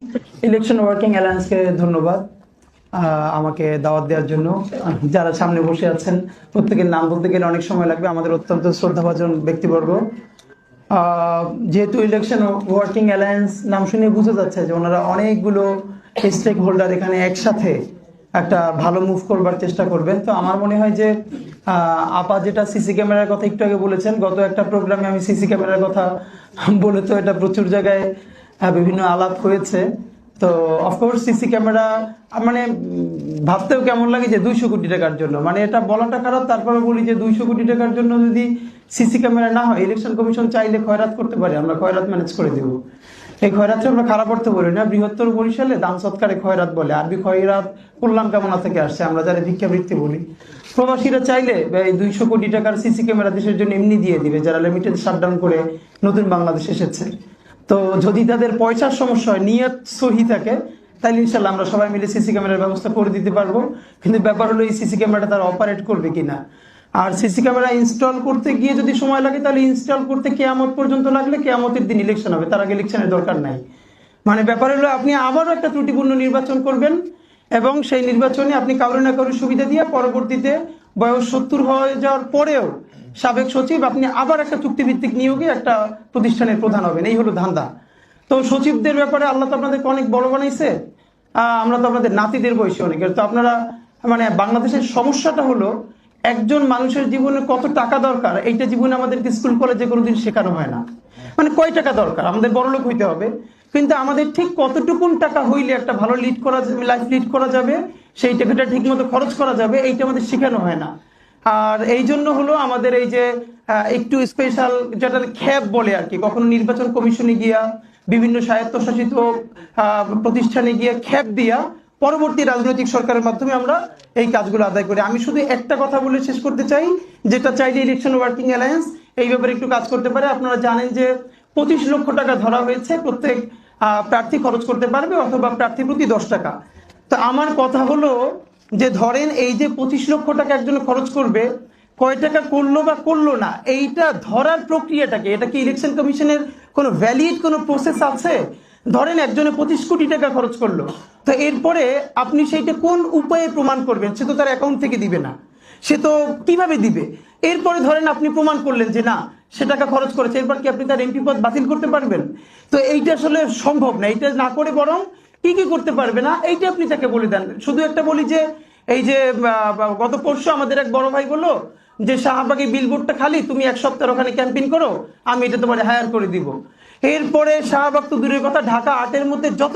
Election working অ্যালায়েন্সকে ধন্যবাদ আমাকে দাওয়াত দেওয়ার জন্য। যারা সামনে বসে আছেন প্রত্যেকের নাম বলতে গেলে অনেক সময় লাগবে, আমাদের অত্যন্ত শ্রদ্ধাভাজন ব্যক্তিবর্গ। যেহেতু ইলেকশন ওয়ার্কিং অ্যালায়েন্স নাম শুনে বোঝা যাচ্ছে যে ওনারা অনেকগুলো স্টেক হোল্ডার এখানে একসাথে একটা ভালো মুভ করবার চেষ্টা করবেন। তো আমার মনে হয় যে আপা যেটা সিসি ক্যামেরার কথা একটু আগে বলেছেন, গত একটা প্রোগ্রামে আমি সিসি ক্যামেরার কথা বলে তো এটা প্রচুর জায়গায় বিভিন্ন আলাপ হয়েছে। তো অফকোর্স সিসি ক্যামেরা মানে ভাবতেও কেমন লাগে যে 200 কোটি টাকার জন্য, মানে এটা বলাটা খারাপ, তারপরে বলি যে 200 কোটি টাকার জন্য যদি সিসি ক্যামেরা না হয়, ইলেকশন কমিশন চাইলে খয়রাত করতে পারে, আমরা খয়রাত ম্যানেজ করে দেবো। এই খয়রাতটা আমরা খারাপ করতে বলি না, বৃহত্তর বরিশালে দান সৎকারে খয়রাত বলে। আরবি খয়রাত কল্যাণ কামনা থেকে আসছে, আমরা যারা ভিক্ষাবৃত্তি বলি। প্রবাসীরা চাইলে এই 200 কোটি টাকার সিসি ক্যামেরা দেশের জন্য এমনি দিয়ে দিবে, যারা লিমিটেড শাটডাউন করে নতুন বাংলাদেশ এসেছে। তো যদি তাদের পয়সার সমস্যা হয়, নিয়ত সহি থাকে, তাহলে ইনশাল্লাহ আমরা সবাই মিলে সিসি ক্যামেরার ব্যবস্থা করে দিতে পারবো। কিন্তু ব্যাপার হলো এই সিসি ক্যামেরাটা তারা অপারেট করবে কিনা। আর সিসি ক্যামেরা ইনস্টল করতে গিয়ে যদি সময় লাগে, তাহলে ইনস্টল করতে কেয়ামত পর্যন্ত লাগলে কেয়ামতের দিন ইলেকশন হবে, তার আগে ইলেকশনের দরকার নাই। মানে ব্যাপার হলো আপনি আবারও একটা ত্রুটিপূর্ণ নির্বাচন করবেন এবং সেই নির্বাচনে আপনি কারো না কারো সুবিধা দিয়ে পরবর্তীতে বয়স 70 হয়ে যাওয়ার পরেও সাবেক সচিব আপনি আবার একটা চুক্তিভিত্তিক নিয়োগে একটা প্রতিষ্ঠানের প্রধান হবেন, এই হলো ধান্দা। তো সচিবদের ব্যাপারে আল্লাহ তো আপনাদেরকে অনেক বড় বানাইছে, আমরা তো আপনাদের নাতিদের বয়সী অনেকের। তো আপনারা মানে বাংলাদেশের সমস্যাটা হলো একজন মানুষের জীবনে কত টাকা দরকার, এইটা জীবনে আমাদেরকে স্কুল কলেজে কোনোদিন শেখানো হয় না। মানে কয় টাকা দরকার, আমাদের বড়লোক হইতে হবে, কিন্তু আমাদের ঠিক কতটুকুন টাকা হইলে একটা ভালো লাইফ লিড করা যাবে, সেই টাকাটা ঠিক মতো খরচ করা যাবে, এইটা আমাদের শেখানো হয় না। আর এই জন্য হলো আমাদের এই যে একটু স্পেশাল যেটা খ্যাপ বলে আর কি, কখনো নির্বাচন কমিশনে গিয়া বিভিন্ন স্বায়ত্তশাসিত প্রতিষ্ঠানে গিয়ে খ্যাপ দিয়া পরবর্তী রাজনৈতিক সরকারের মাধ্যমে আমরা এই কাজগুলো আদায় করি। আমি শুধু একটা কথা বলে শেষ করতে চাই, যেটা চাইলে ইলেকশন ওয়ার্কিং অ্যালায়েন্স এই ব্যাপারে একটু কাজ করতে পারে। আপনারা জানেন যে 25 লক্ষ টাকা ধরা হয়েছে, প্রত্যেক প্রার্থী খরচ করতে পারবে অথবা প্রার্থী প্রতি 10 টাকা। তো আমার কথা হলো যে ধরেন এই যে 25 লক্ষ টাকা একজনে খরচ করবে, কয় টাকা করলো বা করলো না, এইটা ধরার প্রক্রিয়াটাকে, এটা কি ইলেকশন কমিশনের কোনো ভ্যালিড কোনো প্রসেস আছে? ধরেন একজনে 25 কোটি টাকা খরচ করলো, তো এরপরে আপনি সেইটা কোন উপায়ে প্রমাণ করবেন? সে তো তার অ্যাকাউন্ট থেকে দিবে না, সে তো কিভাবে দিবে? এরপরে ধরেন আপনি প্রমাণ করলেন যে না সে টাকা খরচ করেছে, এরপর কি আপনি তার এমপি পদ বাতিল করতে পারবেন? তো এইটা আসলে সম্ভব না। এইটা না করে বরং কি কি করতে পারবে না এইটা আপনি তাকে বলে দেন। শুধু একটা বলি যে এই যে গত পরশু আমাদের এক বড় ভাই বললো যে শাহবাগে বিলবোর্ডটা খালি, তুমি 1 সপ্তাহ ওখানে ক্যাম্পেইন করো, আমি এটা তোমার হায়ার করে দিব। এরপরে শাহবাগ তো দূরের কথা, ঢাকা 8-এর মধ্যে যত